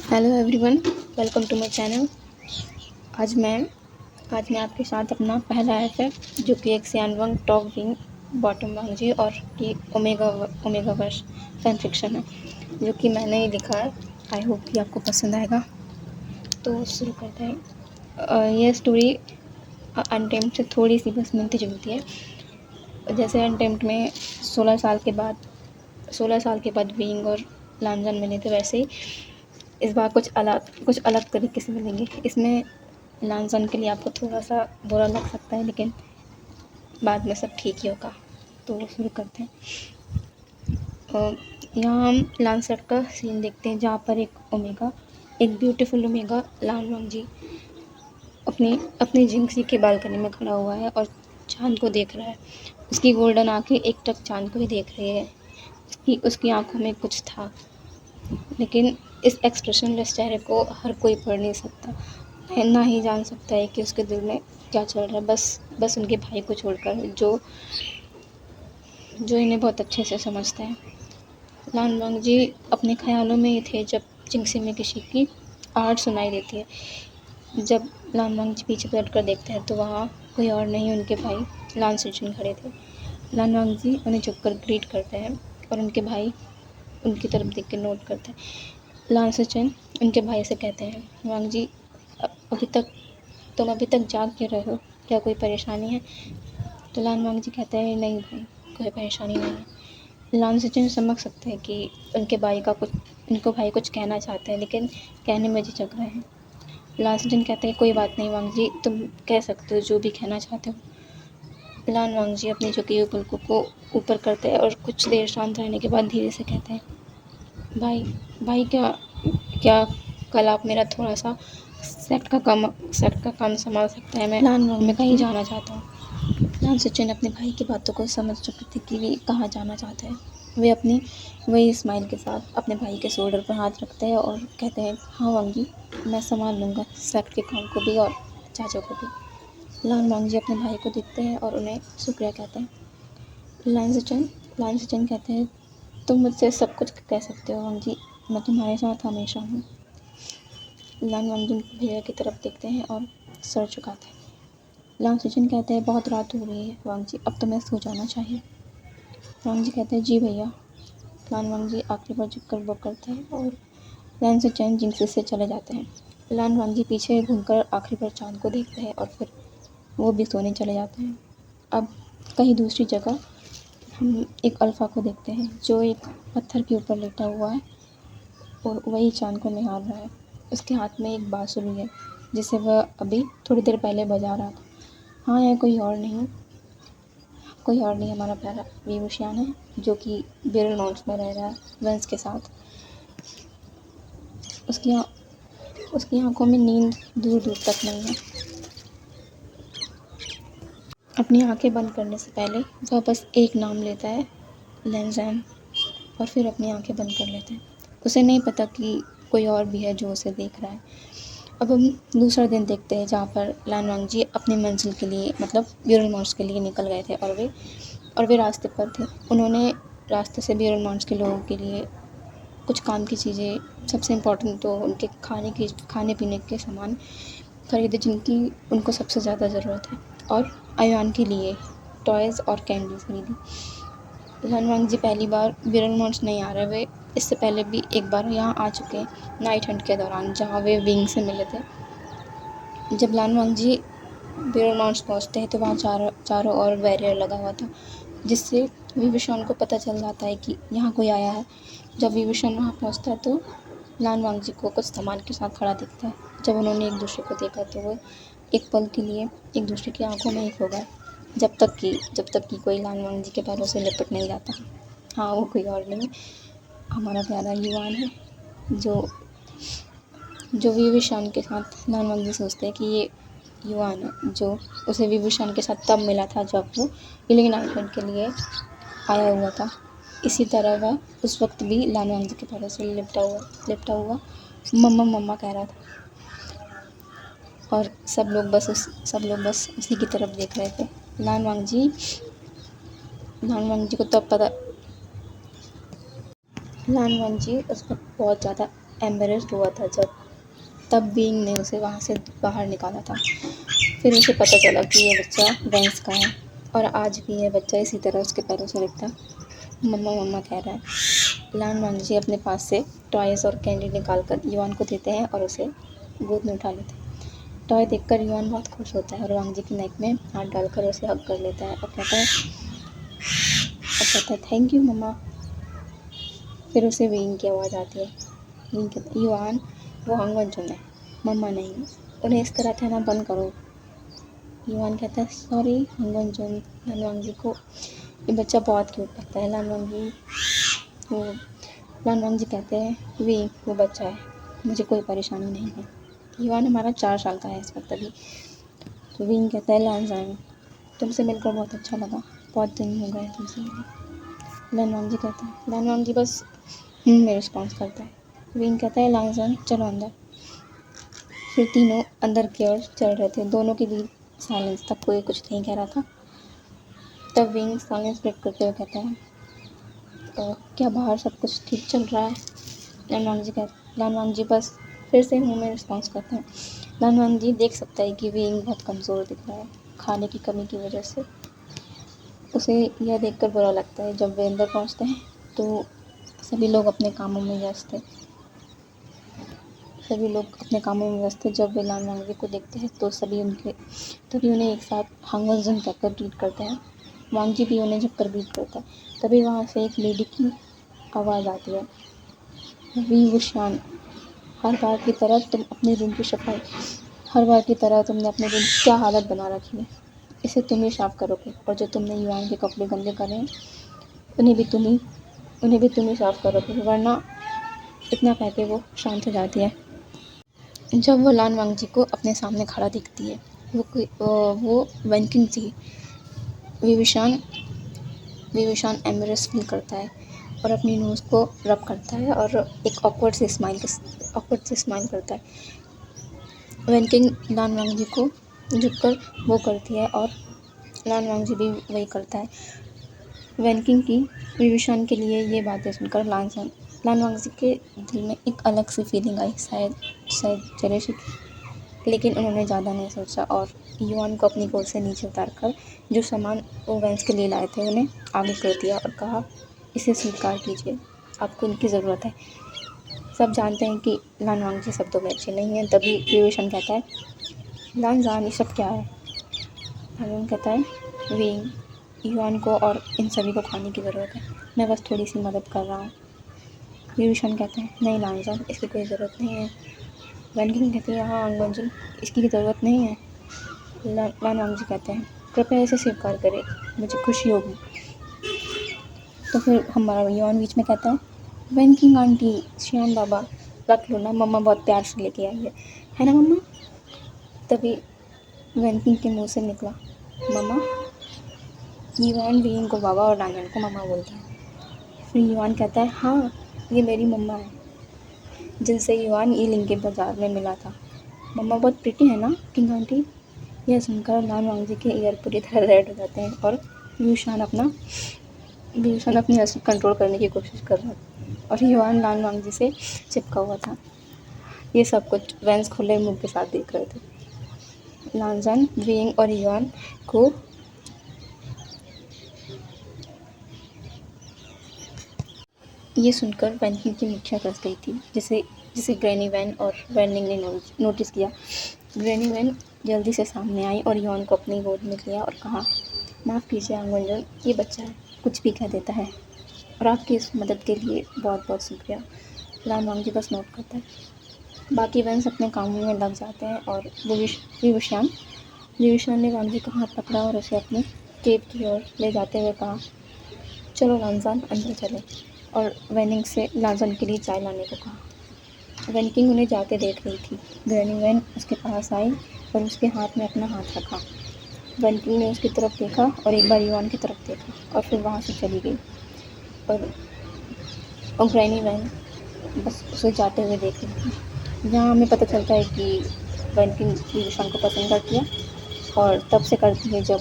Hello everyone, welcome to my channel. आज मैं आपके साथ अपना पहला एफए जो कि एक सियानवंग टॉप विंग बॉटम वांगजी और की ओमेगा वर्स फैन फिक्शन है जो कि मैंने ही लिखा है। आई होप कि आपको पसंद आएगा। तो शुरू करते हैं। ये स्टोरी अनटेम्प्ड से थोड़ी सी बस मिलती जुलती है। जैसे अनटेम्प्ड में 16 साल के बाद विंग और लांजन मिले थे, वैसे ही इस बार कुछ अलग तरीके से मिलेंगे। इसमें लांसन के लिए आपको थोड़ा सा बुरा लग सकता है, लेकिन बाद में सब ठीक ही होगा। तो शुरू करते हैं। यहाँ हम लांसट का सीन देखते हैं, जहाँ पर एक ब्यूटीफुल ओमेगा लानवांग जी अपनी जिंक्सी के बालकनी में खड़ा हुआ है और चांद को देख रहा है। उसकी गोल्डन आंखें एक टक चांद को ही देख रही है। उसकी आंखों में कुछ था, लेकिन इस एक्सप्रेशनलेस चेहरे को हर कोई पढ़ नहीं सकता, ना ही जान सकता है कि उसके दिल में क्या चल रहा है। बस उनके भाई को छोड़कर, जो इन्हें बहुत अच्छे से समझते हैं। लानवांग जी अपने ख्यालों में ही थे जब जिंगसी में किसी की आहट सुनाई देती है। जब लानवांग जी पीछे पलट कर देखते हैं तो वहाँ कोई और नहीं, उनके भाई लान सिचुन खड़े थे। लानवांग जी उन्हें झुककर ग्रीट करते हैं और उनके भाई उनकी तरफ देख के नोट करते हैं। लान सिचुन उनके भाई से कहते हैं, वांग जी तुम अभी तक जाग क्यों रहे हो? क्या कोई परेशानी है? तो लानवांग जी कहते हैं, नहीं भाई, कोई परेशानी नहीं है। लान सिचुन समझ सकते हैं कि उनको भाई कुछ कहना चाहते हैं, लेकिन कहने में झिझक रहे हैं। लान सिचुन कहते हैं, कोई बात नहीं वांग जी, तुम कह सकते हो जो भी कहना चाहते हो। लानवांग जी अपनी झुकी हुई पलकों को ऊपर करते हैं और कुछ देर शांत रहने के बाद धीरे से कहते हैं, भाई भाई क्या कल आप मेरा थोड़ा सा सेट का काम संभाल सकते हैं? मैं कहीं जाना चाहता हूँ। लान सिचुन अपने भाई की बातों को समझ चुके थे कि वे कहाँ जाना चाहते हैं। वे अपनी वही स्माइल के साथ अपने भाई के शोल्डर पर हाथ रखते हैं और कहते हैं, हाँ वांग जी, मैं संभाल लूँगा सेट के काम को भी और चाचा को भी। लान वांग जी अपने भाई को देखते हैं और उन्हें शुक्रिया कहते हैं। लान सिचुन कहते हैं, तुम मुझसे सब कुछ कह सकते हो वांग जी, मैं तुम्हारे साथ हमेशा हूँ। लानवांग जी भैया की तरफ देखते हैं और सर झुकाते हैं। लान सिचुन कहते हैं, बहुत रात हो रही है वांग जी, अब तुम्हें सो जाना चाहिए। वांग जी कहते हैं, जी भैया। लानवांग जी आखिरी बार झुककर वो करते हैं और लान सिचुन जिंक्सी से चले जाते हैं। लानवांग जी पीछे घूमकर आखिरी बार चांद को देखते हैं और फिर वो भी सोने चले जाते हैं। अब कहीं दूसरी जगह हम एक अल्फ़ा को देखते हैं, जो एक पत्थर के ऊपर लेटा हुआ है और वही चांद को निहार रहा है। उसके हाथ में एक बांसुरी है, जिसे वह अभी थोड़ी देर पहले बजा रहा था। हाँ, यह कोई और नहीं हमारा प्यारा विवुशियान है, जो कि बेरल माउंट्स में रह रहा है वेंस के साथ। उसकी आंखों में नींद दूर दूर तक नहीं है। अपनी आंखें बंद करने से पहले वह बस एक नाम लेता है, लेंजैन, और फिर अपनी आंखें बंद कर लेते हैं। उसे नहीं पता कि कोई और भी है जो उसे देख रहा है। अब हम दूसरा दिन देखते हैं, जहाँ पर लानवांग जी अपनी मंजिल के लिए, मतलब ब्यूरल माउंट्स के लिए निकल गए थे और वे रास्ते पर थे। उन्होंने रास्ते से ब्यूरल माउंट्स के लोगों के लिए कुछ काम की चीज़ें, सबसे इम्पोर्टेंट तो उनके खाने पीने के सामान खरीदे, जिनकी उनको सबसे ज़्यादा ज़रूरत है, और आयुआन के लिए टॉयज़ और कैंडीज़ खरीदी। लानवांग जी पहली बार ब्यूरल माउंट्स नहीं आ रहे, वे इससे पहले भी एक बार यहाँ आ चुके हैं, नाइट हंट के दौरान, जहाँ वे विंग से मिले थे। जब लानवांग जी ब्यूरल माउंट्स पहुँचते हैं तो वहाँ चारों ओर बैरियर लगा हुआ था, जिससे विभीषण को पता चल जाता है कि यहाँ कोई आया है। जब विभीषण वहाँ पहुँचता है तो लानवांग जी को कुछ सामान के साथ खड़ा दिखता है। जब उन्होंने एक दूसरे को देखा तो वो एक पल के लिए एक दूसरे की आंखों में ही खो गए, जब तक कि कोई लानवांग जी के पैरों से लिपट नहीं जाता। हाँ, वो कोई और नहीं, हमारा प्यारा युवान है, जो विभीषण के साथ लानवांग जी सोचते हैं कि ये युवान है, जो उसे विभीषण के साथ तब मिला था जब वो इलिंग आइलैंड के लिए आया हुआ था। इसी तरह वह उस वक्त भी लानवांग जी के पैरों से लिपटा हुआ मम्मा मम्मा कह रहा था, और सब लोग बस उसी की तरफ देख रहे थे। लानवांग जी को तब पता लानवांग जी उस वक्त बहुत ज़्यादा एम्बेरस्ड हुआ था जब तब बीइंग ने उसे वहाँ से बाहर निकाला था। फिर उसे पता चला कि ये बच्चा वेंस का है और आज भी ये बच्चा इसी तरह उसके पैरों से लिखता मम्मा मम्मा कह रहा है। लान वांगजी अपने पास से टॉयज़ और कैंडी निकाल कर युआन को देते हैं और उसे गोद में उठा लेते हैं। टॉय देखकर युआन बहुत खुश होता है और वांगजी की नेक में हाथ डालकर उसे हग कर लेता है और कहता है थैंक यू मम्मा। फिर उसे विंग की आवाज़ आती है। विंग कहता है युआन वो हांगवनजन है, मम्मा नहीं, उन्हें इस तरह कहना बंद करो। युआन कहता है सॉरी हांगवनजन। लान वांगजी को ये बच्चा बहुत क्यूट लगता है। लान वांगजी कहते हैं विंग वो बच्चा है, मुझे कोई परेशानी नहीं है। युआन हमारा 4 साल का है इस वक्त अभी। तो विंग कहता है लानजान तुमसे मिलकर बहुत अच्छा लगा, बहुत दिन हो गए तुमसे मिले। लान वांगजी कहता है लान वांगजी बस में रिस्पॉन्स करता है। विंग कहता है लानजान चलो अंदर। फिर तीनों अंदर की ओर चल रहे थे। दोनों के बीच साइलेंस, तब कोई कुछ नहीं कह रहा था। तब विंग साइलेंस ब्रेक करते हुए कहता है क्या बाहर सब कुछ ठीक चल रहा है? लान वांगजी बस फिर से मुंह में रिस्पॉन्स करते हैं। लान वांगजी देख सकता है कि विंग बहुत कमज़ोर दिख रहा है खाने की कमी की वजह से। उसे यह देखकर बुरा लगता है। जब वे अंदर पहुंचते हैं तो सभी लोग अपने कामों में व्यस्त थे। जब वे लान वांगजी को देखते हैं तो तभी उन्हें एक साथ हांगवनजन कहकर ग्रीट करते हैं। वांगजी भी उन्हें झुककर ग्रीट करता है। तभी वहाँ से एक लेडी की आवाज़ आती है वी वुशान हर बार की तरह तुमने अपने रूम की क्या हालत बना रखी है, इसे तुम ही साफ करोगे और जो तुमने युआन के कपड़े गंदे करे हैं उन्हें भी तुम ही साफ करोगे, वरना इतना कह के वो शांत हो जाती है। जब वो लान वांगजी को अपने सामने खड़ा दिखती है वो वेनकिंग थी। विविशान एम्बेरस फील करता है और अपनी नोज़ को रब करता है और एक ऑकवर्ड से स्माइल करता है। वेनकिंग लान वांगजी को झुककर वो करती है और लान वांगजी भी वही करता है। वेनकिंग की विविशान के लिए ये बातें सुनकर लान वांगजी के दिल में एक अलग सी फीलिंग आई, शायद जेलसी की। लेकिन उन्होंने ज़्यादा नहीं सोचा और युआन को अपनी गोद से नीचे उतारकर जो सामान वो वेंस के लिए लाए थे उन्हें आगे कर दिया और कहा इसे स्वीकार कीजिए, आपको इनकी ज़रूरत है। सब जानते हैं कि लान वांगजी शब्दों में अच्छे नहीं हैं। तभी विवेशन कहता है लानजान ये सब क्या है? लानजान कहता है विंग युआन को और इन सभी को खाने की ज़रूरत है, मैं बस थोड़ी सी मदद कर रहा हूँ। विवेशन कहते हैं नहीं लानजान इसकी कोई ज़रूरत नहीं है। वेनकिंग कहती है हाँ हांगवनजन इसकी ज़रूरत नहीं है। लान वांगजी कहते हैं कृपया इसे स्वीकार करें, मुझे खुशी होगी। तो फिर हमारा युआन बीच में कहता है वेनकिंग आंटी श्याम बाबा रख लो ना, मम्मा बहुत प्यार से लेके आई है ना मम्मा? तभी वेनकिंग के मुंह से निकला मम्मा। युआन विंग को बाबा और लानजान को मम्मा बोलता है। फिर युआन कहता है हाँ ये मेरी मम्मा है जिनसे युआन ईलिंग के बाज़ार में मिला था। मम्मा बहुत प्रिटी है ना किंग आंटी? यह सुनकर लान वांगजी के ईयर पूरी तरह रेड हो जाते हैं और विविशान अपनी हंसी कंट्रोल करने की कोशिश कर रहा था और युआन लान वांगजी से चिपका हुआ था। ये सब कुछ वेंस खुले मुंह के साथ देख रहे थे। लानजान विंग और युआन को ये सुनकर वेनकिंग की मुखिया फंस गई थी, जिसे ग्रैनी वैन और वेनिंग ने नोटिस किया। ग्रैनी वैन जल्दी से सामने आई और युआन को अपनी गोद में लिया और कहा माफ़ कीजिए हांगवनजन, ये बच्चा है, कुछ भी कह देता है और आपकी इस मदद के लिए बहुत बहुत शुक्रिया। लान वांगजी बस नोट करता है। बाकी वेंस अपने कामों में लग जाते हैं और विविशान ने वांगजी का हाथ पकड़ा और उसे अपने केव की ओर ले जाते हुए कहा चलो लानजान अंदर चले, और वेनिंग से लानजान के लिए चाय लाने को कहा। वेनकिंग उन्हें जाते देख रही थी। ग्रैनी वैन उसके पास आई और उसके हाथ में अपना हाथ रखा। वेनकिंग ने उसकी तरफ देखा और एक बार युआन की तरफ देखा और फिर वहाँ से चली गई और ग्रैनी वैन बस उसे जाते हुए देख रही थी। यहाँ हमें पता चलता है कि वेनकिंग विविशान को पसंद करती है और तब से करती है जब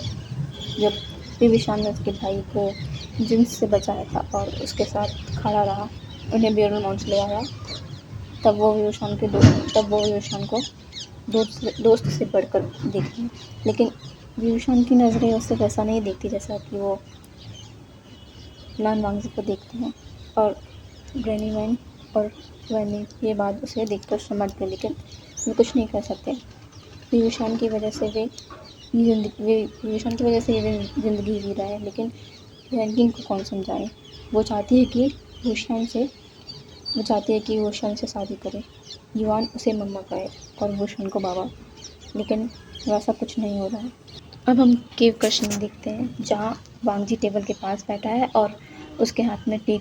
विविशान ने उसके भाई को जिन्स से बचाया था और उसके साथ खड़ा रहा, उन्हें बियरल माउंट्स ले आया, तब वो विभूषण को दोस्त से बढ़कर देखती है। लेकिन विभूषण की नज़रें उससे वैसा नहीं देखती जैसा कि वो लान वांगजी को देखते हैं। और ग्रैनी वैन और वैनी ये बात उसे देखकर समझ गए, लेकिन वे कुछ नहीं कर सकते। विभूषण की वजह से ये ज़िंदगी जी रहा है, लेकिन वैनकिंग को कौन समझाए। वो चाहती है कि भूषण से शादी करे, युवान उसे मम्मा कहे और भूषण को बाबा, लेकिन वैसा कुछ नहीं हो रहा है। अब हम केव का सीन देखते हैं, जहाँ वांगजी टेबल के पास बैठा है और उसके हाथ में टी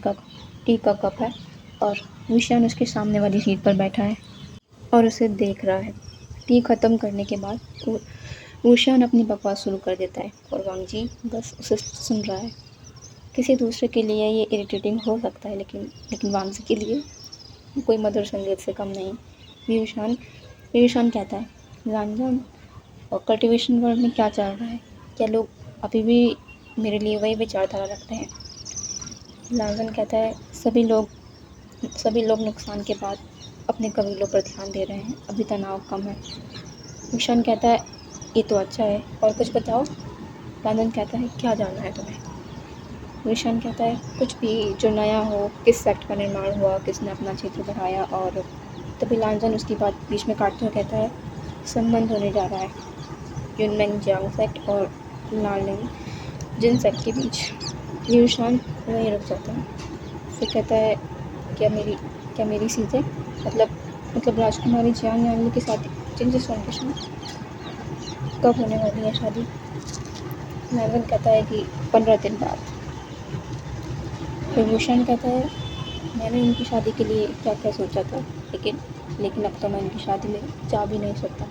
का कप है और भूषण उसके सामने वाली सीट पर बैठा है और उसे देख रहा है। टी खत्म करने के बाद भूषण अपनी बकवास शुरू कर देता है और वांगजी बस उसे सुन रहा है। किसी दूसरे के लिए ये इरिटेटिंग हो सकता है, लेकिन वांगजी के लिए कोई मधुर संगीत से कम नहीं। विभूषण कहता है, लांजन और कल्टीवेशन वर्ल्ड में क्या चल रहा है? क्या लोग अभी भी मेरे लिए वही विचारधारा रखते हैं? लांजन कहता है, सभी लोग नुकसान के बाद अपने कबीलों पर ध्यान दे रहे हैं, अभी तनाव कम है। विभूषण कहता है, ये तो अच्छा है, और कुछ बताओ। लांजन कहता है, क्या जानना है तुम्हें? विभूषण कहता है, कुछ भी जो नया हो, किस सेक्ट का निर्माण हुआ, किसने अपना क्षेत्र बढ़ाया। और तभी लांजन उसकी बात बीच में काटते हुए कहता है, संबंध होने जा रहा है युनमेंग जियांग सेक्ट और लालिंग जिन सेक्ट के बीच। विभूषण वहीं रुक जाता है, फिर कहता है, क्या मेरी सीधे मतलब राजकुमारी जियांग यांगली की शादी जिनसे फाउंडेशन कब होने वाली है शादी? लांजन कहता है कि 15 दिन बाद। विभूषण कहता है, मैंने उनकी शादी के लिए क्या क्या सोचा था, लेकिन अब तो मैं उनकी शादी में जा भी नहीं सकता।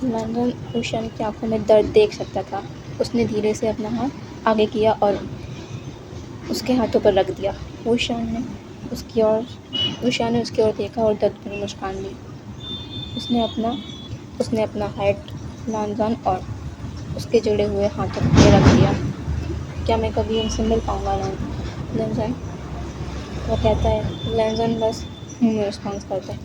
लांजन विभूषण की आंखों में दर्द देख सकता था। उसने धीरे से अपना हाथ आगे किया और उसके हाथों पर रख दिया। विभूषण ने उसकी ओर देखा और दर्द भरी मुस्कान ली। उसने अपना हेड लांजन और उसके जुड़े हुए हाथों पे रख दिया। क्या मैं कभी उनसे मिल पाऊंगा लांजन? वो कहता है। लांजन बस में रिस्पॉन्स करता है।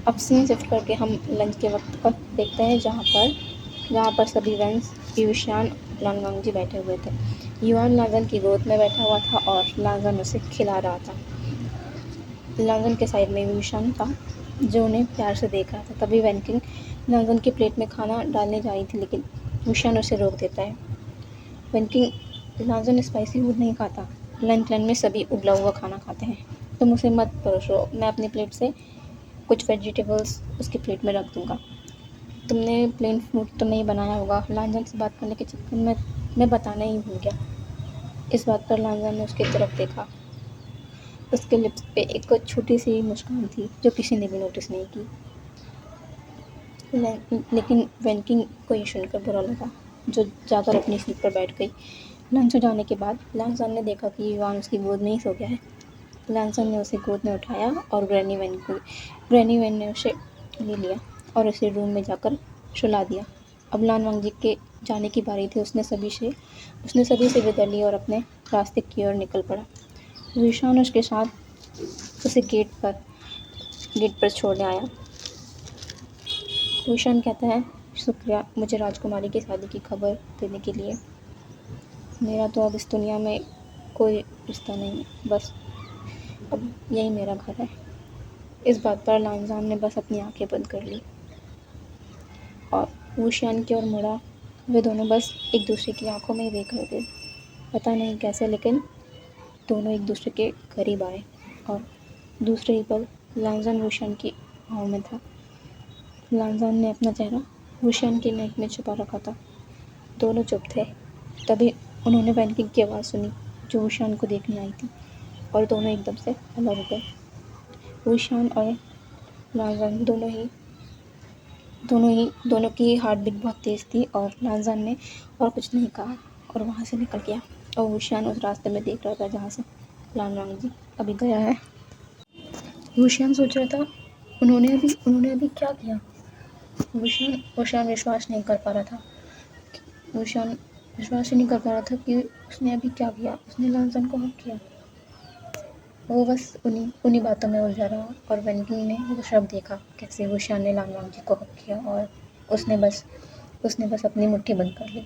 अब सीन शिफ्ट करके हम लंच के वक्त का देखते हैं, जहाँ पर सभी वेंस विभूषण लान वांगजी बैठे हुए थे। युआन लांजन की गोद में बैठा हुआ था और लांजन उसे खिला रहा था। लांजन के साइड में विभूषण था, जो उन्हें प्यार से देख रहा था। तभी वैनकिंग लांजन की प्लेट में खाना डालने जा रही थी, लेकिन विभूषण उसे रोक देता है। वैनकिंग, लांजन स्पाइसी फूड नहीं खाता। लंच में सभी उबला हुआ खाना खाते हैं। तुम उसे मत परोसो, मैं अपनी प्लेट से कुछ वेजिटेबल्स उसकी प्लेट में रख दूंगा। तुमने प्लेन फूड तो नहीं बनाया होगा। लांजन से बात करने के चक्कर में मैं बताना ही भूल गया। इस बात पर लांजन ने उसकी तरफ देखा। उसके लिप्स पे एक छोटी सी मुस्कान थी, जो किसी ने भी नोटिस नहीं की। लेकिन वैनकिंग को ये सुनकर बुरा लगा, जो जाकर अपनी सीट पर बैठ गई। लंच हो जाने के बाद लांजन ने देखा कि युआन उसकी गोद में ही सो गया है। लांजन ने उसे गोद में उठाया और ग्रैनी वैन ने उसे ले लिया और उसे रूम में जाकर सुला दिया। अब लान वांगजी के जाने की बारी थी। उसने सभी से विदा ली और अपने रास्ते की ओर निकल पड़ा। विशान उसके साथ उसे गेट पर छोड़ने आया। विशान कहता है, शुक्रिया मुझे राजकुमारी की शादी की खबर देने के लिए। मेरा तो अब इस दुनिया में कोई रिश्ता नहीं, बस अब यही मेरा घर है। इस बात पर लांजन ने बस अपनी आंखें बंद कर ली और वुशियान की ओर मुड़ा। वे दोनों बस एक दूसरे की आंखों में ही देख रहे थे। पता नहीं कैसे, लेकिन दोनों एक दूसरे के करीब आए और दूसरे ही पल लांजन वुशियान की भाव में था। लांजन ने अपना चेहरा वुशियान की नेक में छुपा रखा था। दोनों चुप थे। तभी उन्होंने वैनकिंग की आवाज़ सुनी, जो वुशियान को देखने आई थी, और दोनों एकदम से अलग हो गए। वुशियान और लांजन दोनों की हार्ट बीट बहुत तेज़ थी और लांजन ने और कुछ नहीं कहा और वहाँ से निकल गया। और वुशियान उस रास्ते में देख रहा था जहाँ से लान वांगजी अभी गया है। वुशियान सोच रहा था, उन्होंने अभी क्या किया? वुशियान विश्वास नहीं कर पा रहा था। वुशियान विश्वास ही नहीं कर पा रहा था कि उसने अभी क्या किया। उसने लांजन को हक किया। वो बस उन्हीं उन्हीं बातों में उलझा रहा और वेनकिंग ने वो सब देखा कैसे वुशियान ने लांगवांग जी को हक किया और उसने बस अपनी मुट्ठी बंद कर ली।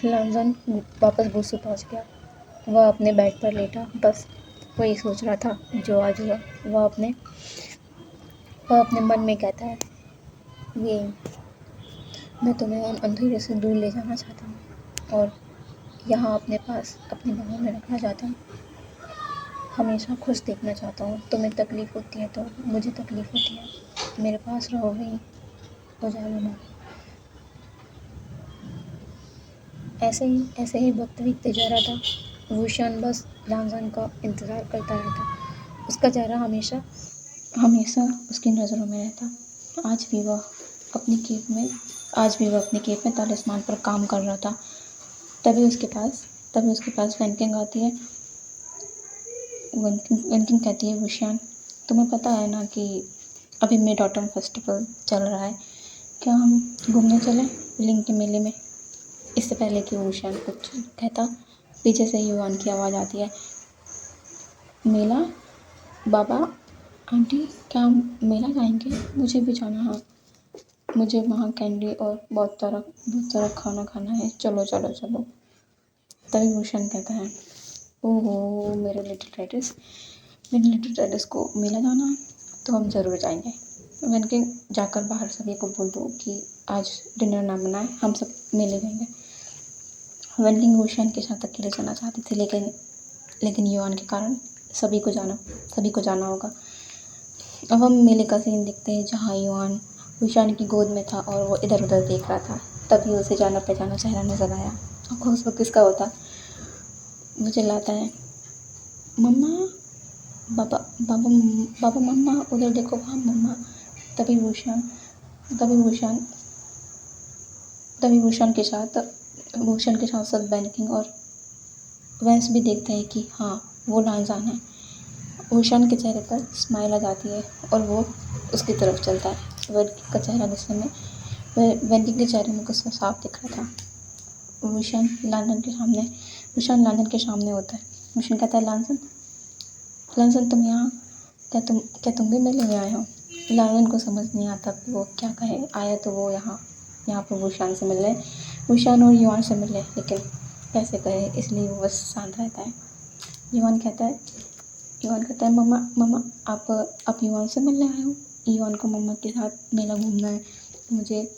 लांगजान वापस वुसू पहुंच गया। वह अपने बेड पर लेटा बस वही सोच रहा था जो आज हुआ। वह अपने मन में कहता है, ये मैं तुम्हें उन अंधेरे से दूर ले जाना चाहता हूँ और यहाँ अपने पास अपनी बाहों में रखना चाहता हूँ। हमेशा खुश देखना चाहता हूँ। तुम्हें तकलीफ़ होती है तो मुझे तकलीफ़ होती है। मेरे पास रहोगे ही, उजालों में। ऐसे ही वक्त बीतते जा रहा था। वुशियान बस लांगजान का इंतज़ार करता रहता। उसका चेहरा हमेशा हमेशा उसकी नज़रों में रहता। आज भी वह अपनी केव में तालिस्मान पर काम कर रहा था। तभी उसके पास वैनकिंग आती है। वैनकिंग कहती है, वुशियान, तुम्हें पता है ना कि अभी मिड ऑटम फेस्टिवल चल रहा है, क्या हम घूमने चलें लिंग के मेले में? इससे पहले कि वुशियान कुछ कहता, पीछे से युआन की आवाज़ आती है, मेला? बाबा, आंटी, क्या हम मेला जाएंगे? मुझे भी जाना है। मुझे वहाँ कैंडी और बहुत सारा खाना खाना है। चलो चलो चलो। तभी भूषण कहता है, ओहो मेरे लिटिल टाइटस को मेला जाना है, तो हम ज़रूर जाएंगे। वेनकिंग, जाकर बाहर सभी को बोल दो कि आज डिनर ना बनाए, हम सब मेले जाएंगे। वेनकिंग भूषण के साथ अकेले जाना चाहती थी, लेकिन युआन के कारण सभी को जाना होगा। अब हम मेले का सीन देखते हैं जहाँ युआन भूषण की गोद में था और वो इधर उधर देख रहा था। तभी उसे जाना पहचाना चेहरा नजर आया। अब उस वक्त किसका होता? वो चिल्लाता है, मम्मा, बाबा बाबा बाबा, मम्मा उधर देखो, वहाँ मम्मा। तभी भूषण तभी भूषण के साथ सब बैंकिंग और वैंस भी देखते हैं कि हाँ, वो लांजान है। भूषण के चेहरे पर स्माइल आ जाती है और वो उसकी तरफ चलता है। वेनकिंग का चेहरा गुस्से में वेनकिंग के चेहरे में गुस्सा साफ दिख रहा था। भूषण लांजन के सामने होता है। भूषण कहता है, लांजन, तुम यहाँ? क्या तुम भी मेले में आए हो? लांजन को समझ नहीं आता कि वो क्या कहे। आया तो वो यहाँ पर भूषण से मिलने, भूषण और युआन से मिलने, लेकिन कैसे कहे, इसलिए वो बस शांत रहता है। युआन कहता है, मम्मा, आप युआन से मिलने आए हो? युआन को मम्मा के साथ मेला घूमना है। मुझे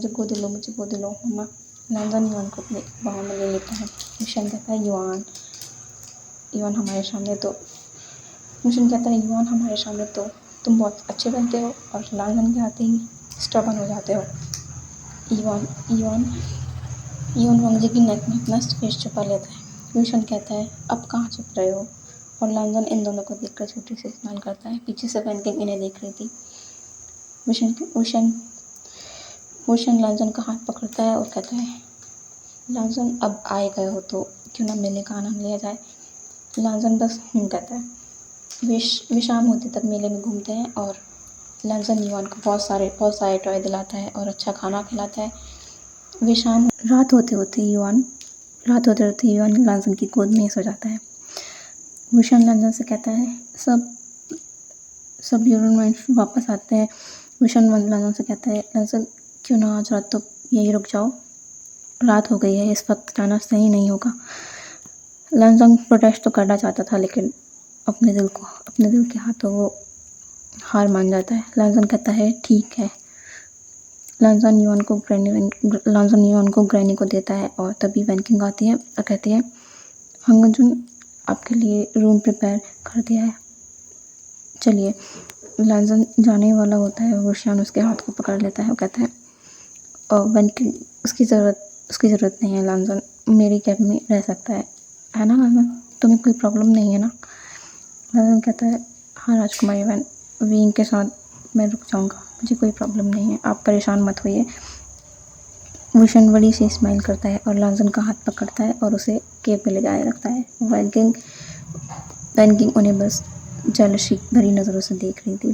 गोद लो मम्मा। लांजन युआन को अपने बाहों में ले लेता है। भूषण कहता है, युआन हमारे सामने तो तुम बहुत अच्छे बनते हो और लांजन के आते ही स्टबर्न हो जाते हो। युआन वांगजी की नेक में अपना फेस छुपा लेता है। भूषण कहता है, अब कहाँ छुप रहे हो? और लांजन इन दोनों को देखकर छोटी सी स्माइल करता है। पीछे से वेनकिंग इन्हें देख रही थी। भूषण लांजन का हाथ पकड़ता है और कहता है, लांजन, अब आए गए हो तो क्यों ना मेले का आनंद लिया जाए। लांजन बस कहता है। वे शाम होते तक मेले में घूमते हैं और लांजन युआन को बहुत सारे टॉय दिलाता है और अच्छा खाना खिलाता है। रात होते होते युआन लांजन की गोद में सो जाता है। भूषण लांजन से कहता है, सब यूरोन वापस आते हैं। भूषण लांजन से कहता है, लांजन, क्यों ना आज रात तो यहीं रुक जाओ, रात हो गई है, इस वक्त जाना सही नहीं होगा। लांजन प्रोटेस्ट तो करना चाहता था, लेकिन अपने दिल के हाथों वो हार मान जाता है। लांजन कहता है, ठीक है। लांजन युआन को ग्रैनी को देता है और तभी वेनकिंग आती है और कहती है, हंगजुन, आपके लिए रूम प्रिपेयर कर दिया है, चलिए। लांजन जाने वाला होता है। वुशियान उसके हाथ को पकड़ लेता है और कहता है, और वेनकिंग, उसकी ज़रूरत नहीं है। लांजन मेरी कैब में रह सकता है ना लांजन? तुम्हें कोई प्रॉब्लम नहीं है ना? लांजन कहता है, हाँ राजकुमारी विंग के साथ मैं रुक जाऊँगा, मुझे कोई प्रॉब्लम नहीं है, आप परेशान मत होइए। भूषण बड़ी सी स्माइल करता है और लांजन का हाथ पकड़ता है और उसे केव में ले जाने लगता है। वेनकिंग उन्हें बस जलसी भरी नज़रों से देख रही थी।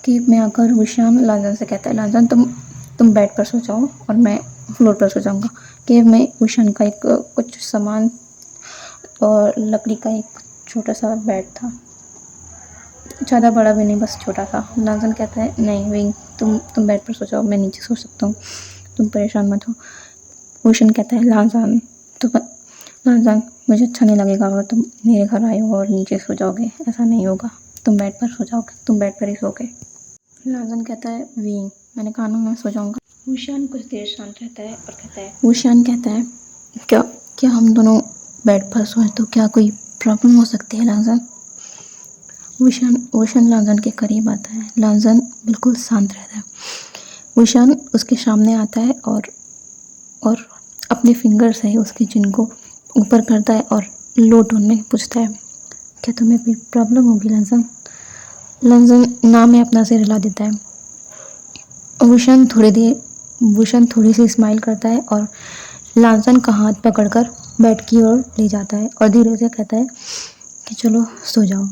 केव में आकर भूषण लांजन से कहता है, लांजन, तुम बेड पर सो जाओ और मैं फ्लोर पर सो जाऊँगा। केव में भूषण का कुछ सामान और लकड़ी का एक छोटा सा बेड था, ज़्यादा बड़ा भी नहीं, बस छोटा सा। लाजन कहता है नहीं विंग, तुम बेड पर सो जाओ, मैं नीचे सो सकता हूँ, तुम परेशान मत हो। वुशन कहता है लाजन लाजन मुझे अच्छा नहीं लगेगा अगर तुम मेरे घर आए हो और नीचे सो जाओगे, ऐसा नहीं होगा, तुम बेड पर सो जाओगे, तुम बेड पर ही सोओगे। लाजन कहता है विंग, मैंने कहा ना मैं सो जाऊँगा। वुशन कुछ देर शांत रहता है और कहता है, वुशन कहता है क्या क्या हम दोनों बेड पर सोए तो क्या कोई प्रॉब्लम हो सकती है लाजन? वुशन लाजन के करीब आता है। लाजन बिल्कुल शांत रहता है। वुशन उसके सामने आता है और अपने फिंगर से उसके चिन को ऊपर करता है और लो टोन में पूछता है, क्या तुम्हें कोई प्रॉब्लम होगी लाजन? लाजन ना में अपना सिर हिला देता है। वुशन थोड़ी सी स्माइल करता है और लाजन का हाथ पकड़कर बेड की ओर ले जाता है और धीरे से कहता है कि चलो सो जाओ।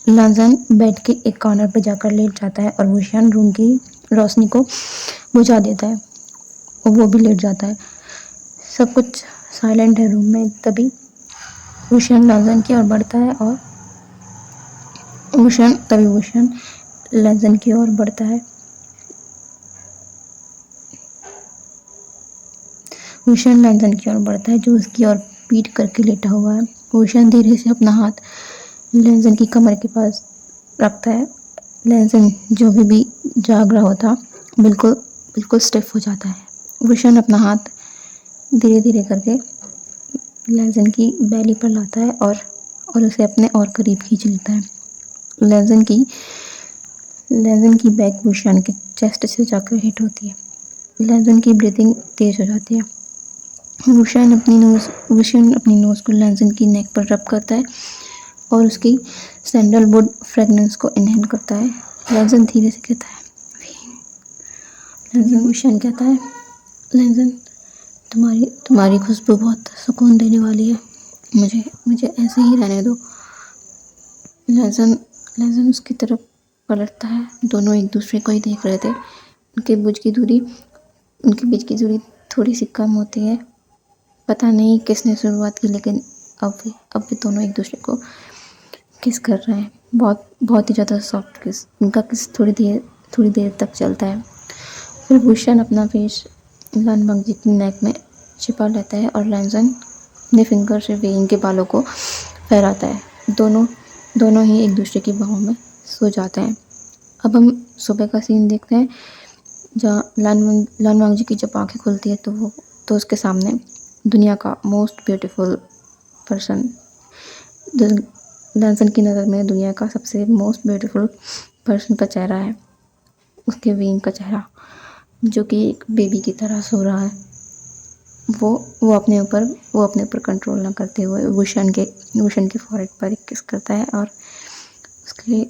लाजन बेड के एक कॉर्नर पर जाकर लेट जाता है और वुशन रूम की रोशनी को बुझा देता है और वो भी लेट जाता है। सब कुछ साइलेंट है रूम में। तभी वुशन लाजन की ओर बढ़ता है और वुशन लाजन की ओर बढ़ता है। वुशन लाजन की ओर बढ़ता है जो उसकी ओर पीठ करके लेटा हुआ है। वुशन धीरे से अपना हाथ लाजन की कमर के पास रखता है। लाजन जो भी जाग रहा होता बिल्कुल स्टिफ हो जाता है। वुशन अपना हाथ धीरे धीरे करके लाजन की बैली पर लाता है और उसे अपने और करीब खींच लेता है। लाजन की बैक वुशन के चेस्ट से जाकर हिट होती है। लाजन की ब्रीथिंग तेज हो जाती है। वुशन अपनी नोज को लाजन की नेक पर रब करता है और उसकी सैंडलवुड फ्रेगनेंस को इनहेल करता है। लाजन धीरे से कहता है वुशन कहता है लाजन तुम्हारी खुशबू बहुत सुकून देने वाली है, मुझे ऐसे ही रहने दो। लाजन उसकी तरफ पलटता है। दोनों एक दूसरे को ही देख रहे थे। उनके बीच की दूरी थोड़ी सी कम होती है। पता नहीं किसने शुरुआत की, लेकिन अब भी दोनों एक दूसरे को किस कर रहे हैं। बहुत ही ज़्यादा सॉफ्ट किस। उनका किस थोड़ी देर तक चलता है। फिर भूषण अपना फेस लान बंगजी की नेक में छिपा लेता है और लाजन अपने फिंगर से वेइंग के बालों को फहराता है। दोनों ही एक दूसरे की बाहों में सो जाते हैं। अब हम सुबह का सीन देखते हैं जहाँ लान वांगजी की जब आँखें खुलती है तो उसके सामने दुनिया का मोस्ट ब्यूटीफुल पर्सन, लाजन की नज़र में दुनिया का सबसे मोस्ट ब्यूटीफुल पर्सन का चेहरा है। उसके विंग का चेहरा जो कि एक बेबी की तरह सो रहा है। वो अपने ऊपर कंट्रोल ना करते हुए वुशन के फॉरहेड पर एक किस करता है और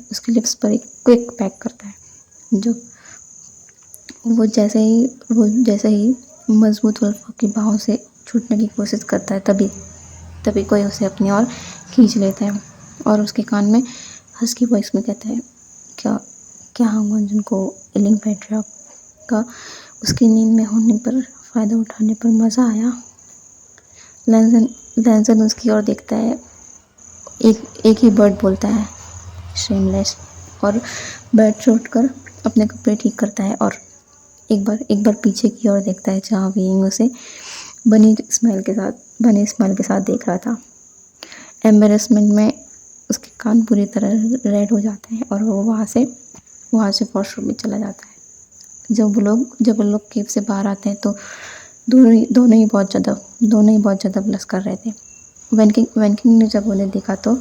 उसके लिप्स पर एक क्विक पैक करता है। जो वो जैसे ही मजबूत वुल्फ की बाहों से छूटने की कोशिश करता है तभी कोई उसे अपनी ओर खींच लेता है और उसके कान में हस्की वॉइस में कहता है, क्या हांगवंजन को इलिंग पैट्रियाक का उसकी नींद में होने पर फ़ायदा उठाने पर मज़ा आया। लाजन उसकी ओर देखता है। एक ही वर्ड बोलता है, शेमलेस, और बेड से उठकर अपने कपड़े ठीक करता है और एक बार पीछे की ओर देखता है जहाँ विंग उसे बनी स्माइल के साथ देख रहा था। एम्बेरसमेंट में उसके कान पूरी तरह रेड हो जाते हैं और वो वहाँ से वॉशरूम में चला जाता है। जब वो लोग केव से बाहर आते हैं तो दोनों ही बहुत ज़्यादा ब्लश कर रहे थे। वैनकिंग ने जब उन्हें देखा तो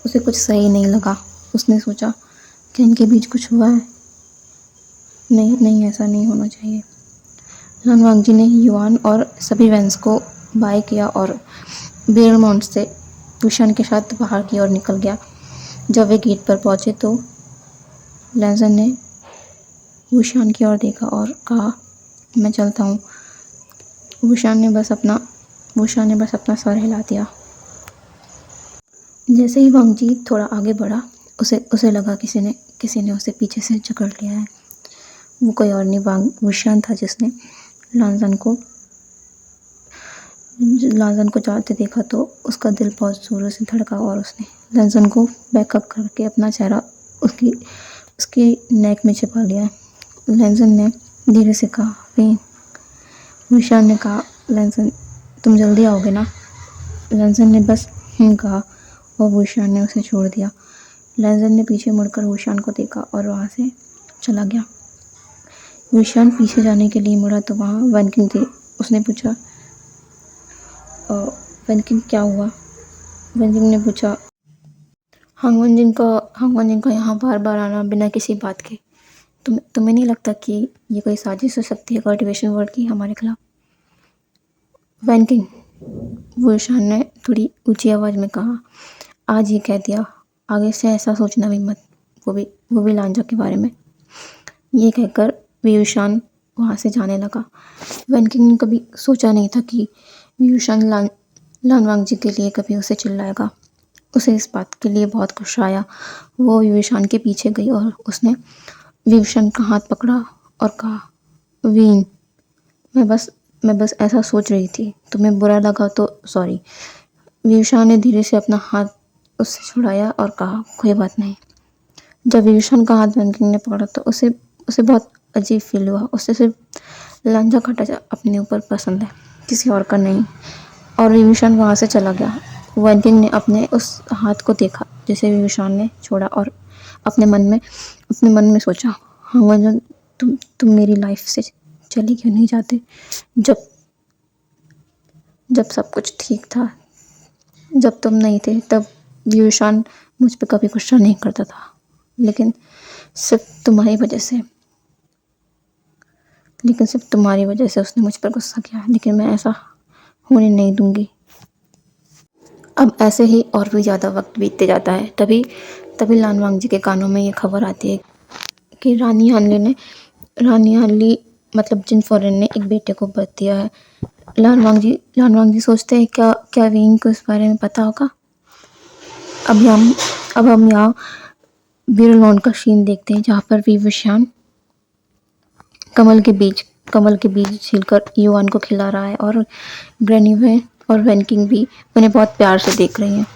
उसे कुछ सही नहीं लगा। उसने सोचा कि इनके बीच कुछ हुआ है। नहीं, ऐसा नहीं होना चाहिए। लान वांगजी ने युआन और सभी वैंस को बाय किया और बेयरमाउंट से वुशन के साथ बाहर की ओर निकल गया। जब वे गेट पर पहुंचे तो लाजन ने वुशन की ओर देखा और कहा, मैं चलता हूँ। वुशन ने बस अपना सर हिला दिया। जैसे ही वांगजी थोड़ा आगे बढ़ा उसे लगा किसी ने उसे पीछे से जकड़ लिया है। वो कोई और नहीं वुशन था जिसने लाजन लाजन को जाते देखा तो उसका दिल बहुत ज़ोरों से धड़का और उसने लाजन को बैकअप करके अपना चेहरा उसकी उसकी नेक में छिपा लिया। लाजन ने धीरे से कहा, "वीन।" विशान ने कहा, "लाजन, तुम जल्दी आओगे ना?" लाजन ने बस कहा और विशान ने उसे छोड़ दिया। लाजन ने पीछे मुड़कर विशान को देखा और वहाँ से चला गया। विशान पीछे जाने के लिए मुड़ा तो वहाँ वैनकिंग थी। उसने पूछा, वैनकिंग क्या हुआ?" वैनकिंग ने पूछा, हांगवन का यहाँ बार बार आना बिना किसी बात के, तुम्हें नहीं लगता कि ये कोई साजिश हो सकती है कल्टीवेशन वर्ड की हमारे खिलाफ? वैनकिंग, विशान ने थोड़ी ऊंची आवाज़ में कहा, "आज ये कह दिया, आगे से ऐसा सोचना भी मत, वो भी लांजा के बारे में।" ये कहकर विशान वहाँ से जाने लगा। वैनकिंग ने कभी सोचा नहीं था कि विशान लानवांग जी के लिए कभी उसे चिल्लाएगा। उसे इस बात के लिए बहुत गुस्सा आया। वो विशान के पीछे गई और उसने विशान का हाथ पकड़ा और कहा, "वीन, मैं बस ऐसा सोच रही थी, तुम्हें बुरा लगा तो सॉरी।" विशान ने धीरे से अपना हाथ उससे छुड़ाया और कहा, "कोई बात नहीं।" जब विशान का हाथ वैनकिंग ने पकड़ा तो उसे बहुत अजीब फील हुआ। उसे सिर्फ लांजा खटाचा अपने ऊपर पसंद है, किसी और का नहीं। और विशान वहाँ से चला गया। वैनकिंग ने अपने उस हाथ को देखा जिसे विशान ने छोड़ा और अपने मन में सोचा, हाँ वजन, तुम मेरी लाइफ से चले क्यों नहीं जाते? जब सब कुछ ठीक था, जब तुम नहीं थे, तब विशान मुझ पे कभी गुस्सा नहीं करता था, लेकिन सिर्फ तुम्हारी वजह से उसने मुझ पर गुस्सा किया। लेकिन मैं ऐसा होने नहीं दूंगी। अब ऐसे ही और भी ज़्यादा वक्त बीतते जाता है। तभी लानवांग जी के कानों में ये खबर आती है कि रानी हानली मतलब जिन फॉरेन ने एक बेटे को बर्थ दिया है। लानवांग जी सोचते हैं, क्या वीन को इस बारे में पता होगा? अब हम यहाँ बीरलोन का सीन देखते हैं, जहाँ पर विशान कमल के बीज छीलकर युआन को खिला रहा है और ग्रैनी वैन और वैनकिंग भी उन्हें बहुत प्यार से देख रही हैं।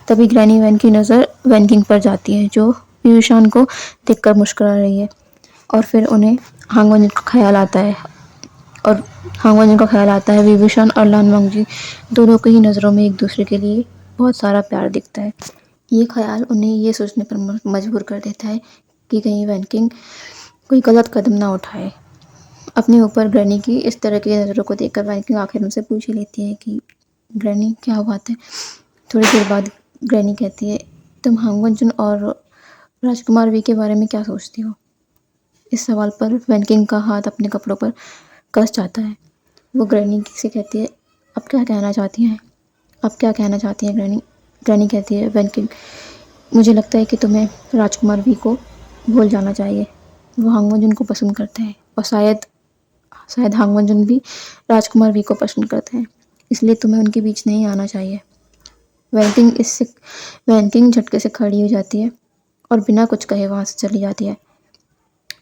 तभी ग्रैनी वैन की नज़र वैनकिंग पर जाती है, जो विशान को देखकर मुस्कुरा रही है। और फिर उन्हें हांगवन का ख्याल आता है। विभूषण और लानवांग जी दोनों की ही नज़रों में एक दूसरे के लिए बहुत सारा प्यार दिखता है। ये ख्याल उन्हें ये सोचने पर मजबूर कर देता है कि कहीं वैनकिंग कोई गलत कदम ना उठाए। अपने ऊपर ग्रैनी की इस तरह की नज़रों को देखकर वैनकिंग आखिर उनसे पूछ ही लेती है कि ग्रैनी, क्या बात है? थोड़ी देर बाद ग्रैनी कहती है, तुम हांगवन और राजकुमार वी के बारे में क्या सोचती हो? इस सवाल पर वैनकिंग का हाथ अपने कपड़ों पर कस जाता है। वो ग्रैनी से कहती है, आप क्या कहना चाहती हैं ग्रैनी? ग्रैनी कहती है, वैनकिंग, मुझे लगता है कि तुम्हें राजकुमार वी को भूल जाना चाहिए। वो हांगवन को पसंद करते हैं और शायद हांगवन भी राजकुमार वी को पसंद करते हैं, इसलिए तुम्हें उनके बीच नहीं आना चाहिए। वैनकिंग झटके से खड़ी हो जाती है और बिना कुछ कहे वहाँ से चली जाती है।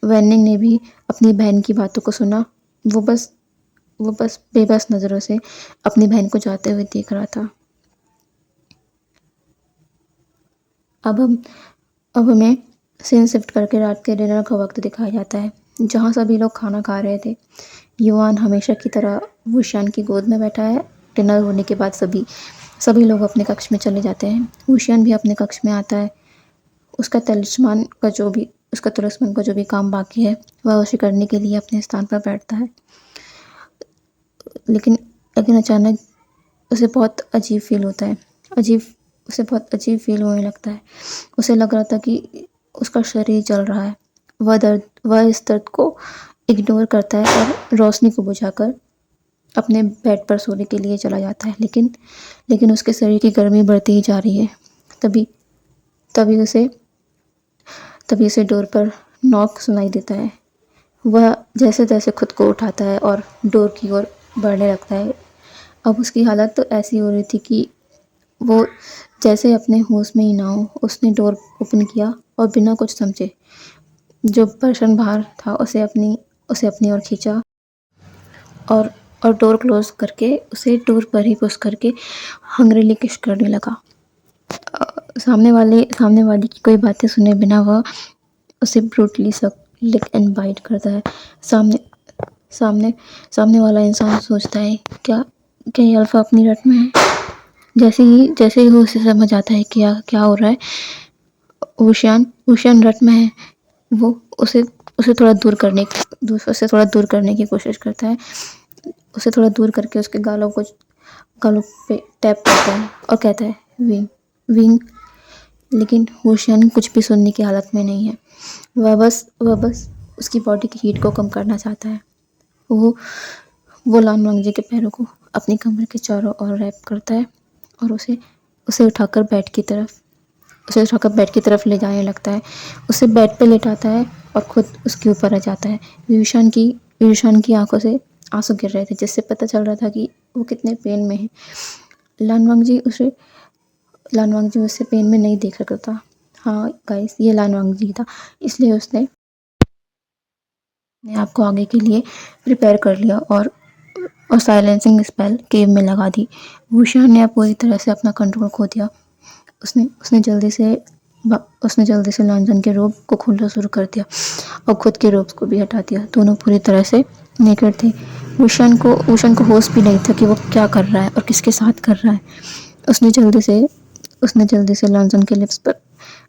वैनिंग ने भी अपनी बहन की बातों को सुना। वो बस बेबस नज़रों से अपनी बहन को जाते हुए देख रहा था। अब हमें सीन शिफ्ट करके रात के डिनर का वक्त दिखाया जाता है, जहाँ सभी लोग खाना खा रहे थे। युआन हमेशा की तरह वुशियान की गोद में बैठा है। डिनर होने के बाद सभी लोग अपने कक्ष में चले जाते हैं। वुशियान भी अपने कक्ष में आता है। उसका तलिस्मान का जो भी काम बाकी है वह उसे करने के लिए अपने स्थान पर बैठता है। लेकिन अचानक उसे बहुत अजीब फील होता है। उसे बहुत अजीब फील होने लगता है। उसे लग रहा था कि उसका शरीर जल रहा है। वह इस दर्द को इग्नोर करता है और रोशनी को बुझाकर अपने बेड पर सोने के लिए चला जाता है। लेकिन उसके शरीर की गर्मी बढ़ती ही जा रही है। तभी उसे डोर पर नॉक सुनाई देता है। वह जैसे तैसे खुद को उठाता है और डोर की ओर बढ़ने लगता है। अब उसकी हालत तो ऐसी हो रही थी कि वो जैसे अपने होश में ही ना हो। उसने डोर ओपन किया और बिना कुछ समझे जो पर्सन बाहर था उसे अपनी ओर खींचा और और डोर क्लोज करके उसे डोर पर ही पुश करके हंग्रीली किस करने लगा। सामने वाली की कोई बातें सुने बिना वह उसे ब्रूटली सब लिक एंड बाइट करता है। सामने सामने सामने वाला इंसान सोचता है क्या क्या ये अल्फा अपनी रट में है। जैसे ही वो उसे समझ आता है क्या क्या हो रहा है, ऊशियान रट में है। वो उसे उसे थोड़ा दूर करने की कोशिश करता है। उसे थोड़ा दूर करके उसके गालों पे टैप करता है और कहता है विंग विंग। लेकिन ऊशियान कुछ भी सुनने की हालत में नहीं है। वह बस उसकी बॉडी की हीट को कम करना चाहता है। वो लान वांगजी के पैरों को अपनी कमर के चारों ओर रैप करता है और उसे उठाकर बेड की तरफ ले जाने लगता है। उसे बेड पे लेटाता है और खुद उसके ऊपर आ जाता है। विभीषण की आंखों से आंसू गिर रहे थे, जिससे पता चल रहा था कि वो कितने पेन में है। लानवांगजी उसे पेन में नहीं देख सकता था। हाँ गाइस, ये लानवांगजी था, इसलिए उसने आपको आगे के लिए प्रिपेयर कर लिया और साइलेंसिंग स्पेल केव में लगा दी। भूषण ने पूरी तरह से अपना कंट्रोल खो दिया। उसने जल्दी से लॉन्जन के रोब को खोलना शुरू कर दिया और खुद के रोब्स को भी हटा दिया। दोनों पूरी तरह से नेकेड थे। भूषण को होश भी नहीं था कि वो क्या कर रहा है और किसके साथ कर रहा है। उसने जल्दी से लॉन्जन के लिप्स पर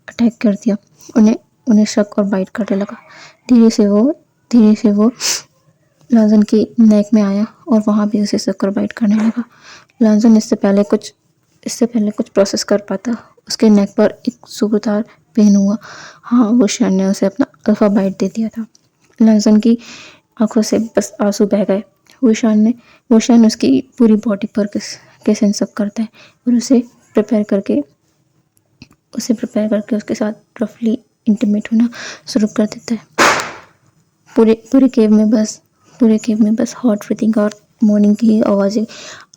अटैक कर दिया। उन्हें शक और बाइट करने लगा। धीरे से वो लॉन्जन की नेक में आया और वहाँ भी उसे शक और बाइट करने लगा। लॉन्जन इससे पहले कुछ प्रोसेस कर पाता, उसके नेक पर एक जोरदार पेन हुआ। हाँ, भूषण ने उसे अपना अल्फा बाइट दे दिया था। लॉन्जन की आंखों से बस आंसू बह गए। भूषण उसकी पूरी बॉडी पर किस अप करता है और उसे प्रिपेयर करके उसके साथ रफली इंटीमेट होना शुरू कर देता है। पूरे केव में बस हॉट ब्रीथिंग और मॉर्निंग की आवाज़ें आ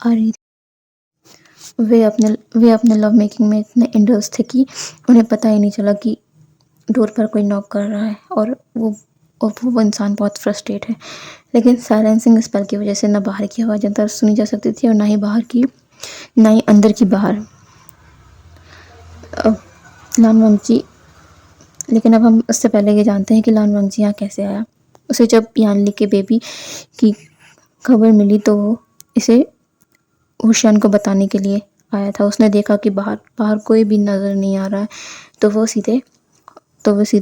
रही थी। वे अपने लव मेकिंग में इतने इंडल्ज थे कि उन्हें पता ही नहीं चला कि डोर पर कोई नॉक कर रहा है और वो इंसान बहुत फ्रस्ट्रेट है। लेकिन साइलेंसिंग स्पेल की वजह से ना बाहर की आवाज़ अंदर सुनी जा सकती थी और ना ही अंदर की बाहर। लानवांगजी लेकिन अब हम उससे पहले ये जानते हैं कि लानवांगजी यहाँ कैसे आया। उसे जब यानली के बेबी की खबर मिली तो वो इसे हुशियान को बताने के लिए आया था। उसने देखा कि बाहर कोई भी नज़र नहीं आ रहा है, तो वो सीधे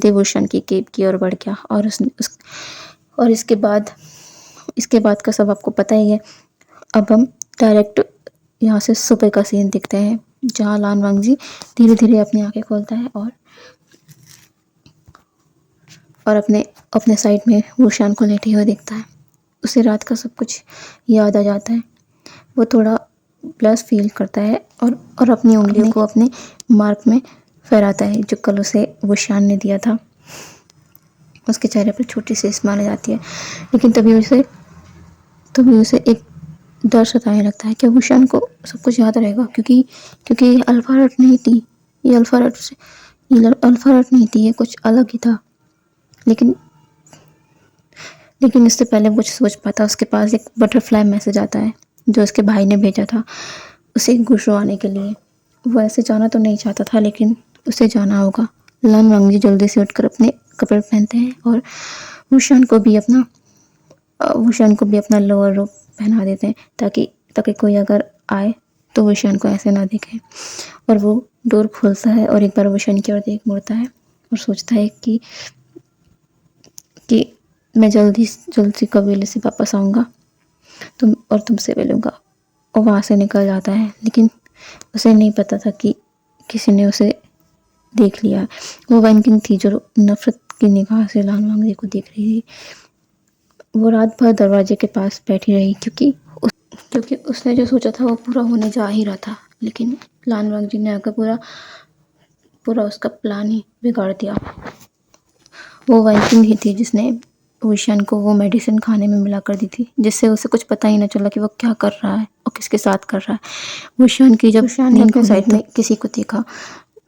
हुशियान की केव की ओर बढ़ गया और इसके बाद का सब आपको पता ही है। अब हम डायरेक्ट यहाँ से सुबह का सीन दिखते हैं, जहाँ लानवांगजी धीरे धीरे अपनी आंखें खोलता है और अपने साइड में हुशियान को लेटे हुए देखता है। उसे रात का सब कुछ याद आ जाता है। वो थोड़ा ब्लश फील करता है और अपनी उंगलियों को अपने मार्क में फहराता है जो कल उसे हुशियान ने दिया था। उसके चेहरे पर छोटी सी स्माइल आ जाती है, लेकिन तभी उसे एक डर सताने लगता है कि हुशियान को सब कुछ याद रहेगा, क्योंकि ये अल्फा रट नहीं थी। ये अल्फा रट नहीं थी, ये कुछ अलग ही था। लेकिन इससे पहले वो कुछ सोच पाता, उसके पास एक बटरफ्लाई मैसेज आता है जो उसके भाई ने भेजा था उसे गुस्साने के लिए। वो ऐसे जाना तो नहीं चाहता था, लेकिन उसे जाना होगा। लानवांगजी जल्दी से उठकर अपने कपड़े पहनते हैं और हुशियान को भी अपना लोअर रोब पहना देते हैं ताकि कोई अगर आए तो हुशियान को ऐसे ना देखे। और वो डोर खोलता है और एक बार हुशियान की ओर देख मुड़ता है और सोचता है कि मैं जल्दी कबीले से वापस आऊँगा तुमसे मिलूँगा, और वहाँ से निकल जाता है। लेकिन उसे नहीं पता था कि किसी ने उसे देख लिया। वो वैनकिंग थी जो नफरत की निगाह से लानवांगजी को देख रही थी। वो रात भर दरवाजे के पास बैठी रही क्योंकि उसने जो सोचा था वो पूरा होने जा ही रहा था, लेकिन लानवांगजी ने आकर पूरा उसका प्लान ही बिगाड़ दिया। वो वैनकिंग ही थी जिसने हुशियान को वो मेडिसिन खाने में मिला कर दी थी, जिससे उसे कुछ पता ही ना चला कि वो क्या कर रहा है और किसके साथ कर रहा है। हुशियान ने अपने साइड में किसी को देखा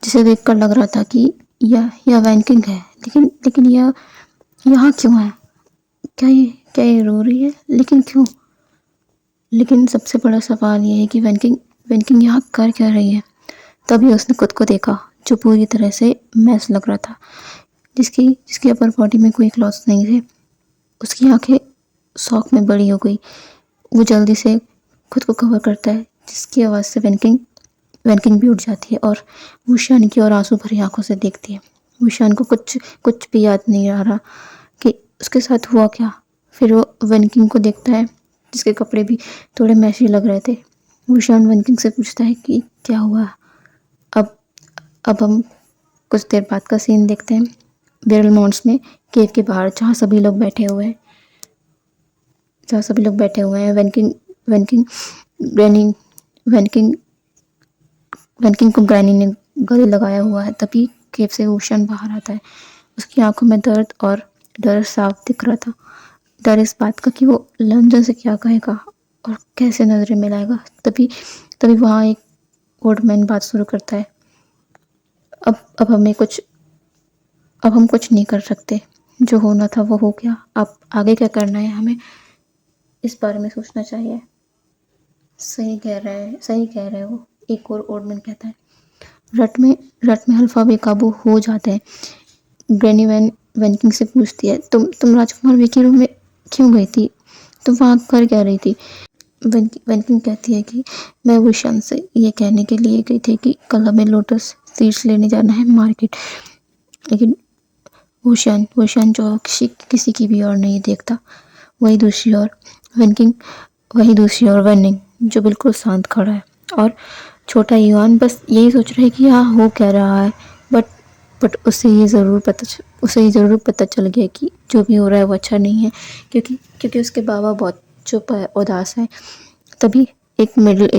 जिसे देखकर लग रहा था कि यह वैनकिंग है, लेकिन यह यहाँ क्यों है? क्या ये रो रही है? लेकिन क्यों? लेकिन सबसे बड़ा सवाल ये है कि वेनकिंग वेनकिंग यहाँ कर क्या रही है। तभी उसने खुद को देखा, जो पूरी तरह से मैस लग रहा था, जिसकी जिसकी अपर बॉडी में कोई क्लॉथ्स नहीं थे। उसकी आंखें शॉक में बड़ी हो गई। वो जल्दी से खुद को कवर करता है, जिसकी आवाज़ से वेनकिंग वेनकिंग भी उठ जाती है और वो शान की और आंसू भरी आंखों से देखती है। वो शान को कुछ कुछ भी याद नहीं आ रहा कि उसके साथ हुआ क्या। फिर वो वेनकिंग को देखता है, जिसके कपड़े भी थोड़े मैशी लग रहे थे। वो शान वेनकिंग से पूछता है कि क्या हुआ। अब अब हम कुछ देर बाद का सीन देखते हैं, बेरल माउंट्स में, केव के बाहर, जहाँ सभी लोग बैठे हुए हैं। वेनकिंग वेनकिंग ग्रैनी वेनकिंग वेनकिंग को ग्रैनी ने गले लगाया हुआ है। तभी केव से ओशन बाहर आता है। उसकी आंखों में दर्द और डर साफ दिख रहा था। डर इस बात का कि वो लंदन से क्या कहेगा और कैसे नजरें मिलाएगा। तभी तभी वहाँ एक ओल्ड मैन बात शुरू करता है। अब हम कुछ नहीं कर सकते। जो होना था वो हो गया। अब आगे क्या करना है, हमें इस बारे में सोचना चाहिए। सही कह रहे हो, एक और ओल्ड मैन कहता है। रट में हल्फा बेकाबू हो जाते हैं। ग्रैनी वेनकिंग से पूछती है, तुम राजकुमार वे के रूम में क्यों गई थी? तुम वहाँ कर क्या रही थी? वेनकिंग कहती है कि मैं विशान से ये कहने के लिए गई थी कि कल हमें लोटस सीड्स लेने जाना है मार्केट। लेकिन वुशान जो किसी की भी ओर नहीं देखता। वही दूसरी ओर वेनकिंग वेनिंग जो बिल्कुल शांत खड़ा है। और छोटा युआन बस यही सोच रहा है कि यहाँ हो क्या रहा है। बट उसे ये ज़रूर पता चल गया कि जो भी हो रहा है वो अच्छा नहीं है, क्योंकि उसके बाबा बहुत चुप है, उदास है। तभी एक मिडिल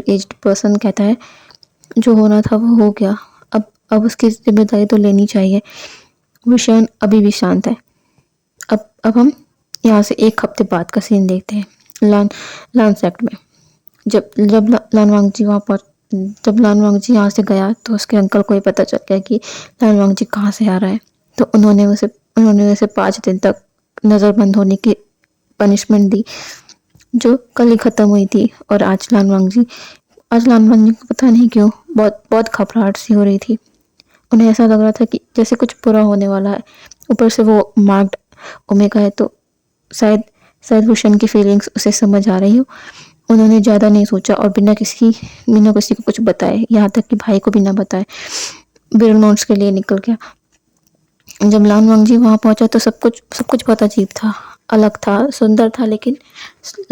एज्ड पर्सन कहता है, जो होना था वो हो गया। अब उसकी जिम्मेदारी तो लेनी चाहिए। विशान अभी भी शांत है। अब हम यहाँ से एक हफ्ते बाद का सीन देखते हैं, लान सेक्ट में। जब जब जब लानवांग जी यहाँ से गया तो उसके अंकल को ये पता चल गया कि लानवांग जी कहाँ से आ रहा है। तो उन्होंने उसे 5 दिन तक नज़रबंद होने की पनिशमेंट दी, जो कल ही ख़त्म हुई थी। और आज लानवांग जी को पता नहीं क्यों बहुत बहुत घबराहट सी हो रही थी। उन्हें ऐसा लग रहा था कि जैसे कुछ बुरा होने वाला है। ऊपर से वो मार्क्ड ओमेगा है, तो शायद शायद वुशन की फीलिंग्स उसे समझ आ रही हो। उन्होंने ज़्यादा नहीं सोचा और बिना किसी को कुछ बताए, यहाँ तक कि भाई को भी ना बताए, बिरल नोट्स के लिए निकल गया। जब लानवांग जी वहाँ पहुंचा तो सब कुछ बहुत अजीब था, अलग था, सुंदर था। लेकिन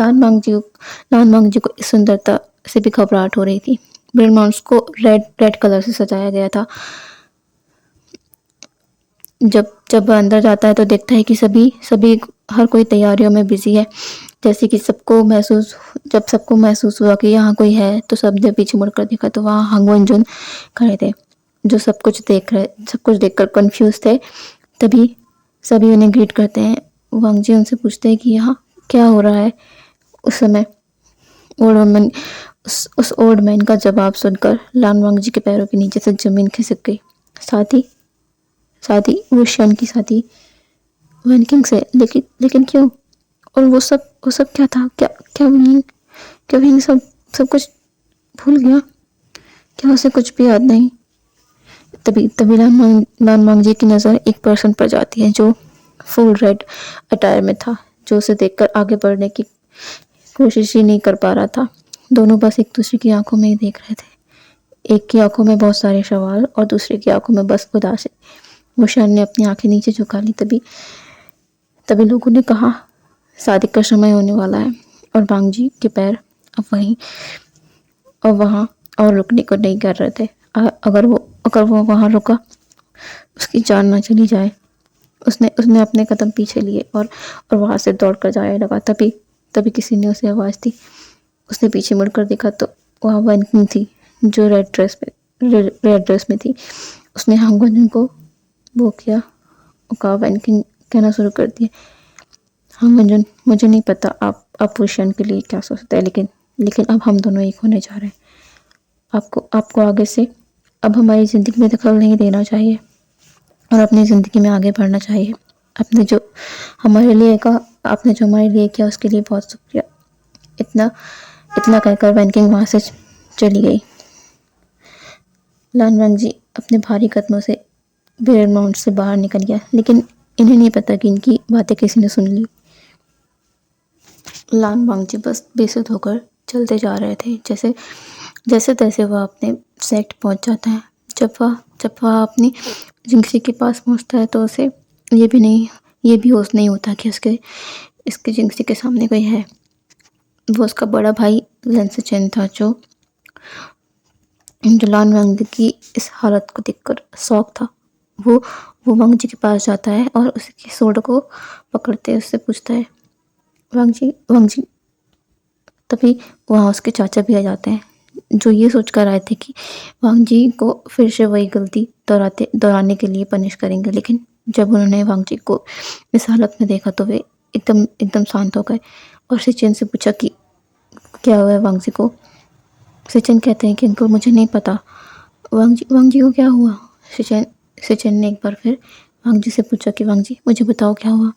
लानवांग जी को इस सुंदरता से भी घबराहट हो रही थी। बिरल नोट्स को रेड कलर से सजाया गया था। जब वह अंदर जाता है तो देखता है कि सभी हर कोई तैयारियों में बिजी है। जैसे कि सबको महसूस हुआ कि यहाँ कोई है, तो सबने पीछे मुड़कर देखा तो वहाँ हांग वनजुन खड़े थे, जो सब कुछ देखकर कंफ्यूज थे। तभी सभी उन्हें ग्रीट करते हैं। वांग जी उनसे पूछते हैं कि यहाँ क्या हो रहा है। उस समय उस ओल्ड मैन का जवाब सुनकर लानवांग जी के पैरों के नीचे से जमीन खिसक गई। शादी वो शन की शादी वेनकिंग से। लेकिन क्यों? और वो सब क्या था? क्या विंग सब कुछ भूल गया? क्या उसे कुछ भी याद नहीं? तभी लानवांग जी की नज़र एक पर्सन पर जाती है जो फुल रेड अटायर में था, जो उसे देखकर आगे बढ़ने की कोशिश ही नहीं कर पा रहा था। दोनों बस एक दूसरे की आंखों में ही देख रहे थे। एक की आंखों में बहुत सारे सवाल और दूसरे की आंखों में बस उदासी। मुशान ने अपनी आंखें नीचे झुका ली। तभी लोगों ने कहा, शादी का समय होने वाला है। और वांग जी के पैर अब वहाँ और रुकने को नहीं कर रहे थे। अगर वो वहाँ रुका, उसकी जान ना चली जाए। उसने अपने कदम पीछे लिए और वहाँ से दौड़ कर जाने लगा। तभी किसी ने उसे आवाज़ दी। उसने पीछे मुड़कर देखा तो वहाँ वेनकिंग थी, जो रेड ड्रेस में थी। उसने हांग वनजुन को वो किया और कहा, वेनकिंग कहना शुरू कर दिया, हांग वनजुन, मुझे नहीं पता आप वुशन के लिए क्या सोचते हैं, लेकिन अब हम दोनों एक होने जा रहे हैं। आपको आगे से अब हमारी ज़िंदगी में दखल नहीं देना चाहिए और अपनी ज़िंदगी में आगे बढ़ना चाहिए। आपने जो हमारे लिए आपने जो हमारे लिए किया उसके लिए बहुत शुक्रिया। इतना इतना कहकर वैन किंग वहाँ से चली गई। लान वंग जी अपने भारी कदमों से बेर माउंट से बाहर निकल गया, लेकिन इन्हें नहीं पता कि इनकी बातें किसी ने सुन ली। लान वंग जी बस बेसुध होकर चलते जा रहे थे। जैसे तैसे वह अपने सेट पहुंच जाता है। जब वह अपनी जिंक्सी के पास पहुंचता है तो उसे ये भी होश नहीं होता कि इसके जिंक्सी के सामने कोई है। वो उसका बड़ा भाई लेंसचेन था, जो लान वंग की इस हालत को देखकर शौक था। वो वंग जी के पास जाता है और उसकी सोड को पकड़ते उससे पूछता है, वंग जी। तभी वहाँ उसके चाचा भी आ जाते हैं, जो ये सोचकर आए थे कि वांग जी को फिर से वही गलती दोहराने के लिए पनिश करेंगे। लेकिन जब उन्होंने वांग जी को इस हालत में देखा तो वे एकदम शांत हो गए और सिचेन से पूछा कि क्या हुआ है वांग जी को। सिचेन कहते हैं कि अंकल मुझे नहीं पता, वांग जी को क्या हुआ। सिचेन ने एक बार फिर वांग जी से पूछा कि वांग जी मुझे बताओ क्या हुआ।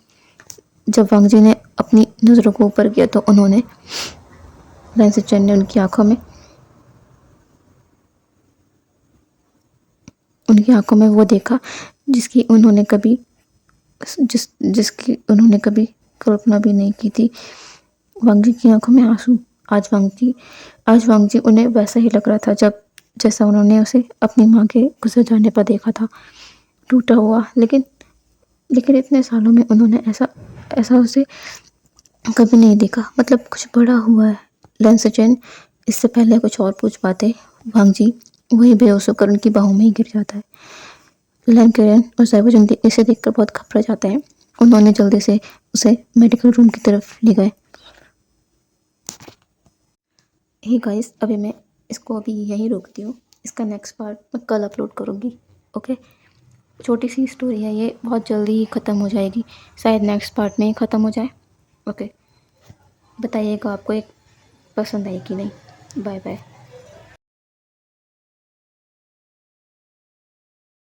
जब वांग जी ने अपनी नज़रों को ऊपर किया तो सिचेन ने उनकी आंखों में वो देखा जिसकी उन्होंने कभी कल्पना भी नहीं की थी। वांग जी की आंखों में आंसू। आज वांग जी उन्हें वैसा ही लग रहा था जैसा उन्होंने उसे अपनी माँ के गुजर जाने पर देखा था, टूटा हुआ। लेकिन इतने सालों में उन्होंने ऐसा उसे कभी नहीं देखा। मतलब कुछ बड़ा हुआ है। लेंसचेन इससे पहले कुछ और पूछ पाते, वांग जी वही बेहोश होकर उनकी बाहों में ही गिर जाता है। लैन केरन और साइबोजन इसे देखकर बहुत घबरा जाते हैं। उन्होंने जल्दी से उसे मेडिकल रूम की तरफ ले गए। हे गाइस, मैं इसको यहीं रोकती हूँ। इसका नेक्स्ट पार्ट मैं कल अपलोड करूँगी। ओके, छोटी सी स्टोरी है ये, बहुत जल्दी ही ख़त्म हो जाएगी। शायद नेक्स्ट पार्ट में ही ख़त्म हो जाए। ओके, बताइएगा आपको एक पसंद आई कि नहीं। Bye bye.